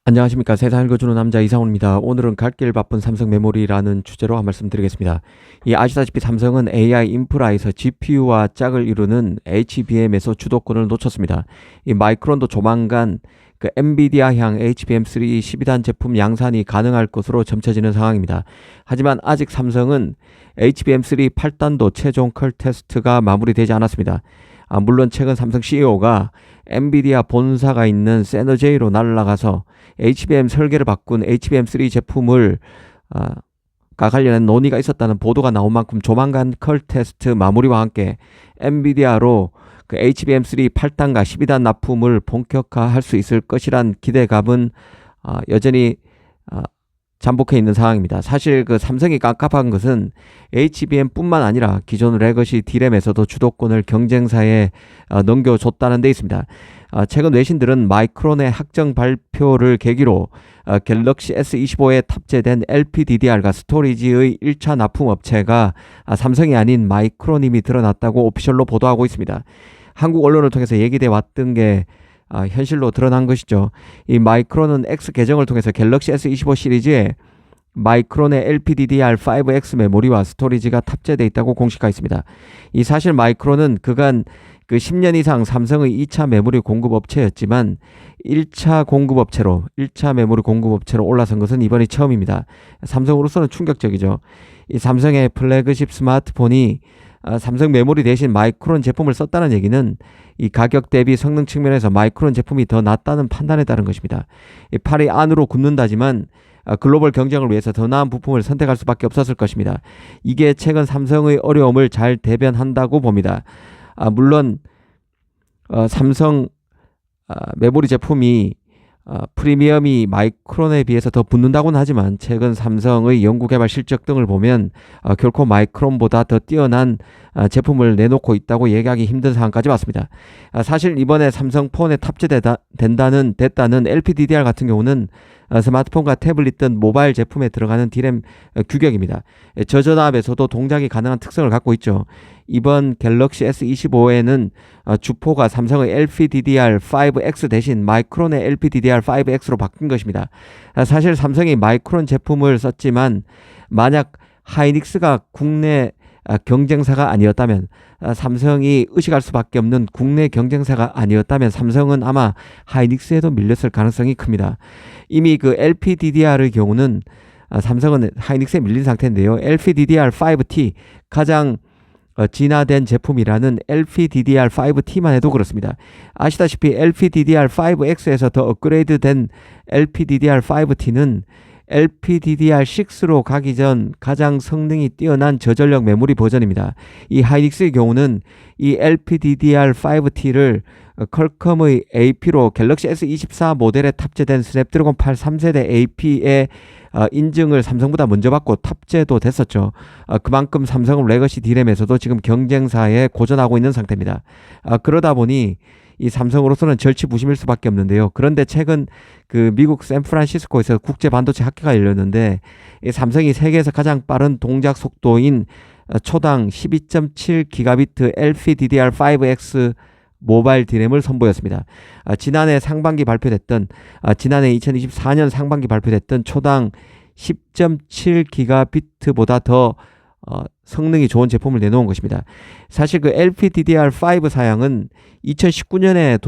안녕하십니까. 세상 읽어주는 남자 이상훈입니다. 오늘은 갈 길 바쁜 삼성 메모리라는 주제로 한 말씀 드리겠습니다. 아시다시피 삼성은 AI 인프라에서 GPU와 짝을 이루는 HBM에서 주도권을 놓쳤습니다. 마이크론도 조만간 엔비디아향 HBM3 12단 제품 양산이 가능할 것으로 점쳐지는 상황입니다. 하지만 아직 삼성은 HBM3 8단도 최종 컬 테스트가 마무리되지 않았습니다. 물론 최근 삼성 CEO가 엔비디아 본사가 있는 세너제이로 날아가서 HBM 설계를 바꾼 HBM3 제품을 가 관련한 논의가 있었다는 보도가 나온 만큼 조만간 컬 테스트 마무리와 함께 엔비디아로 HBM3 8단과 12단 납품을 본격화할 수 있을 것이란 기대감은 여전히 잠복해 있는 상황입니다. 사실 삼성이 깝깝한 것은 HBM뿐만 아니라 기존 레거시 D램에서도 주도권을 경쟁사에 넘겨줬다는 데 있습니다. 최근 외신들은 마이크론의 확정 발표를 계기로 갤럭시 S25에 탑재된 LPDDR과 스토리지의 1차 납품 업체가 삼성이 아닌 마이크론임이 드러났다고 오피셜로 보도하고 있습니다. 한국 언론을 통해서 얘기돼 왔던 게 현실로 드러난 것이죠. 이 마이크론은 X 계정을 통해서 갤럭시 S25 시리즈에 마이크론의 LPDDR5X 메모리와 스토리지가 탑재되어 있다고 공식화했습니다. 사실 마이크론은 그간 10년 이상 삼성의 2차 메모리 공급 업체였지만 1차 메모리 공급 업체로 올라선 것은 이번이 처음입니다. 삼성으로서는 충격적이죠. 삼성의 플래그십 스마트폰이 삼성 메모리 대신 마이크론 제품을 썼다는 얘기는 이 가격 대비 성능 측면에서 마이크론 제품이 더 낫다는 판단에 따른 것입니다. 팔이 안으로 굽는다지만 글로벌 경쟁을 위해서 더 나은 부품을 선택할 수밖에 없었을 것입니다. 이게 최근 삼성의 어려움을 잘 대변한다고 봅니다. 물론 삼성 메모리 제품이 프리미엄이 마이크론에 비해서 더 붙는다고는 하지만 최근 삼성의 연구개발 실적 등을 보면 결코 마이크론보다 더 뛰어난 제품을 내놓고 있다고 얘기하기 힘든 상황까지 왔습니다. 사실 이번에 삼성폰에 탑재됐다는 LPDDR 같은 경우는 스마트폰과 태블릿 등 모바일 제품에 들어가는 D램 규격입니다. 저전압에서도 동작이 가능한 특성을 갖고 있죠. 이번 갤럭시 S25에는 주포가 삼성의 LPDDR5X 대신 마이크론의 LPDDR5X로 바뀐 것입니다. 사실 삼성이 마이크론 제품을 썼지만 만약 하이닉스가 국내 경쟁사가 아니었다면, 삼성이 의식할 수밖에 없는 국내 경쟁사가 아니었다면 삼성은 아마 하이닉스에도 밀렸을 가능성이 큽니다. 이미 LPDDR의 경우는 삼성은 하이닉스에 밀린 상태인데요. LPDDR5T 가장 진화된 제품이라는 LPDDR5T만 해도 그렇습니다. 아시다시피 LPDDR5X에서 더 업그레이드된 LPDDR5T는 LPDDR6로 가기 전 가장 성능이 뛰어난 저전력 메모리 버전입니다. 이 하이닉스의 경우는 이 LPDDR5T를 퀄컴의 AP로 갤럭시 S24 모델에 탑재된 스냅드래곤 8 3세대 AP의 인증을 삼성보다 먼저 받고 탑재도 됐었죠. 그만큼 삼성은 레거시 D램에서도 지금 경쟁사에 고전하고 있는 상태입니다. 그러다 보니 이 삼성으로서는 절치부심일 수밖에 없는데요. 그런데 최근 미국 샌프란시스코에서 국제 반도체 학회가 열렸는데 이 삼성이 세계에서 가장 빠른 동작 속도인 초당 12.7기가비트 LPDDR5X 모바일 D램을 선보였습니다. 지난해 2024년 상반기 발표됐던 초당 10.7기가비트보다 더 성능이 좋은 제품을 내놓은 것입니다. 사실 LPDDR5 사양은 2019년에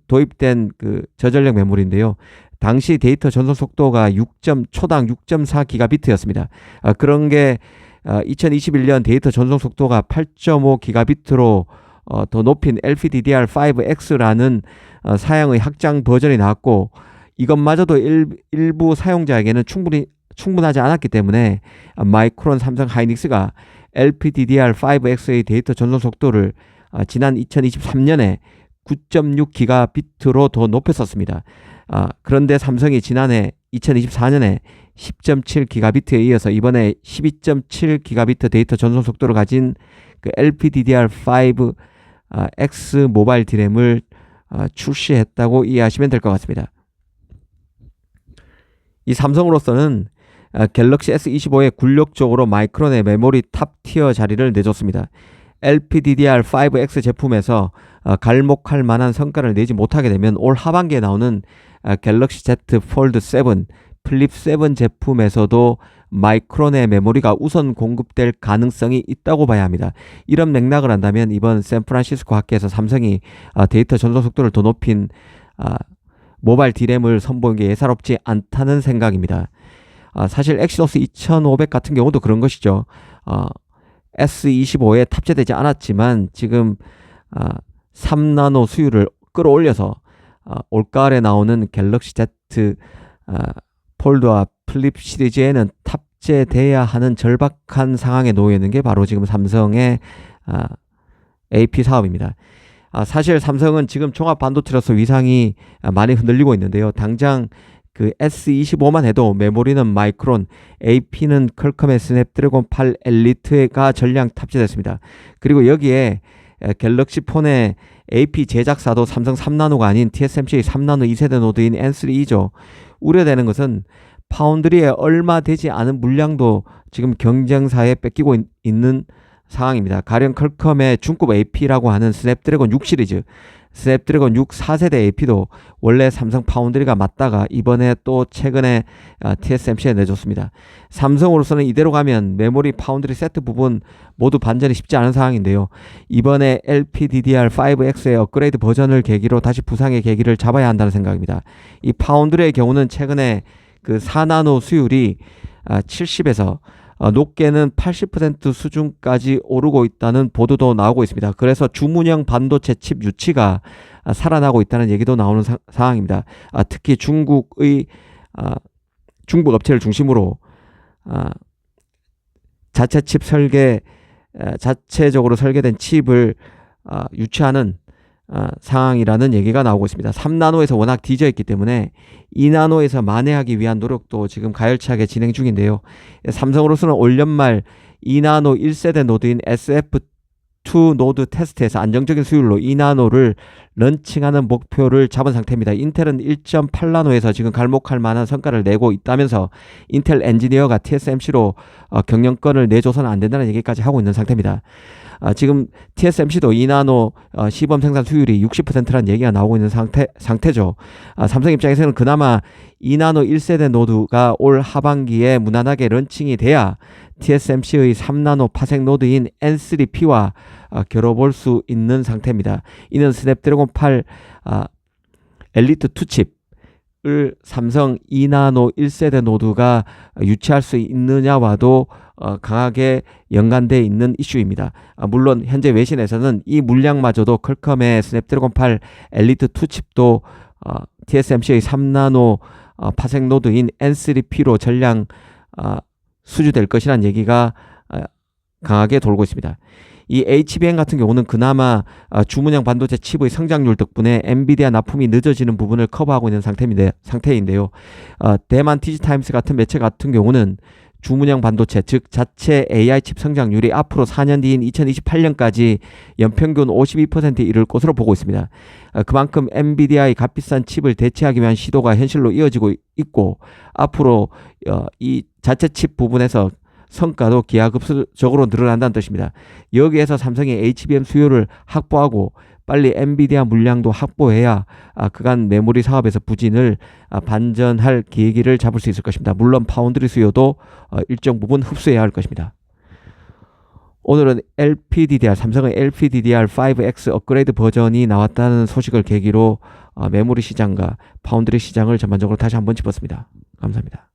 도입된 저전력 메모리인데요. 당시 데이터 전송 속도가 초당 6.4기가비트였습니다. 그런 게 2021년 데이터 전송 속도가 8.5기가비트로 더 높인 LPDDR5X라는 사양의 확장 버전이 나왔고, 이것마저도 일부 사용자에게는 충분하지 않았기 때문에 마이크론, 삼성, 하이닉스가 LPDDR5X의 데이터 전송 속도를 지난 2023년에 9.6기가비트로 더 높였었습니다. 그런데 삼성이 지난해 2024년에 10.7기가비트에 이어서 이번에 12.7기가비트 데이터 전송 속도를 가진 LPDDR5X 모바일 D램을 출시했다고 이해하시면 될 것 같습니다. 이 삼성으로서는 갤럭시 S25에 굴욕적으로 마이크론의 메모리 탑티어 자리를 내줬습니다. LPDDR5X 제품에서 갈목할 만한 성과를 내지 못하게 되면 올 하반기에 나오는 갤럭시 Z 폴드 7, 플립 7 제품에서도 마이크론의 메모리가 우선 공급될 가능성이 있다고 봐야 합니다. 이런 맥락을 한다면 이번 샌프란시스코 학회에서 삼성이 데이터 전송 속도를 더 높인 모바일 D램을 선보인 게 예사롭지 않다는 생각입니다. 사실 엑시노스 2500 같은 경우도 그런 것이죠. S25에 탑재되지 않았지만 지금 3나노 수율을 끌어올려서 올가을에 나오는 갤럭시 Z 폴드와 플립 시리즈에는 탑재돼야 하는 절박한 상황에 놓여 있는 게 바로 지금 삼성의 AP 사업입니다. 사실 삼성은 지금 종합 반도체로서 위상이 많이 흔들리고 있는데요. 당장 그 S25만 해도 메모리는 마이크론, AP는 퀄컴의 스냅드래곤 8 엘리트가 전량 탑재됐습니다. 그리고 여기에 갤럭시 폰의 AP 제작사도 삼성 3나노가 아닌 TSMC의 3나노 2세대 노드인 N3E죠. 우려되는 것은 파운드리에 얼마 되지 않은 물량도 지금 경쟁사에 뺏기고 있는 상황입니다. 가령 퀄컴의 중급 AP라고 하는 스냅드래곤 6 시리즈, 스냅드래곤 6 4세대 AP도 원래 삼성 파운드리가 맞다가 이번에 또 최근에 TSMC에 내줬습니다. 삼성으로서는 이대로 가면 메모리 파운드리 세트 부분 모두 반전이 쉽지 않은 상황인데요. 이번에 LPDDR5X의 업그레이드 버전을 계기로 다시 부상의 계기를 잡아야 한다는 생각입니다. 이 파운드리의 경우는 최근에 그 4나노 수율이 70에서 높게는 80% 수준까지 오르고 있다는 보도도 나오고 있습니다. 그래서 주문형 반도체 칩 유치가 살아나고 있다는 얘기도 나오는 상황입니다. 특히 중국 업체를 중심으로 자체적으로 설계된 칩을 유치하는 상황이라는 얘기가 나오고 있습니다. 3나노에서 워낙 뒤져 있기 때문에 2나노에서 만회하기 위한 노력도 지금 가열차게 진행 중인데요. 삼성으로서는 올 연말 2나노 1세대 노드인 SF2 노드 테스트에서 안정적인 수율로 2나노를 런칭하는 목표를 잡은 상태입니다. 인텔은 1.8나노에서 지금 갈목할 만한 성과를 내고 있다면서 인텔 엔지니어가 TSMC로 경영권을 내줘서는 안 된다는 얘기까지 하고 있는 상태입니다. 지금 TSMC도 2나노 시범 생산 수율이 60%라는 얘기가 나오고 있는 상태죠. 삼성 입장에서는 그나마 2나노 1세대 노드가 올 하반기에 무난하게 런칭이 돼야 TSMC의 3나노 파생 노드인 N3P와 겨뤄볼 수 있는 상태입니다. 이는 스냅드래곤 8 엘리트 2칩을 삼성 2나노 1세대 노드가 유치할 수 있느냐와도 강하게 연관되어 있는 이슈입니다. 물론 현재 외신에서는 이 물량마저도 퀄컴의 스냅드래곤 8 엘리트 2칩도 TSMC의 3나노 파생 노드인 N3P로 전량 수주될 것이라는 얘기가 강하게 돌고 있습니다. 이 HBM 같은 경우는 그나마 주문형 반도체 칩의 성장률 덕분에 엔비디아 납품이 늦어지는 부분을 커버하고 있는 상태인데요. 대만 디지타임스 같은 매체 같은 경우는 주문형 반도체, 즉 자체 AI 칩 성장률이 앞으로 4년 뒤인 2028년까지 연평균 52%에 이를 것으로 보고 있습니다. 그만큼 엔비디아의 값비싼 칩을 대체하기 위한 시도가 현실로 이어지고 있고 앞으로 이 자체 칩 부분에서 성과도 기하급수적으로 늘어난다는 뜻입니다. 여기에서 삼성이 HBM 수요를 확보하고 빨리 엔비디아 물량도 확보해야 그간 메모리 사업에서 부진을 반전할 계기를 잡을 수 있을 것입니다. 물론 파운드리 수요도 일정 부분 흡수해야 할 것입니다. 오늘은 삼성의 LPDDR5X 업그레이드 버전이 나왔다는 소식을 계기로 메모리 시장과 파운드리 시장을 전반적으로 다시 한번 짚었습니다. 감사합니다.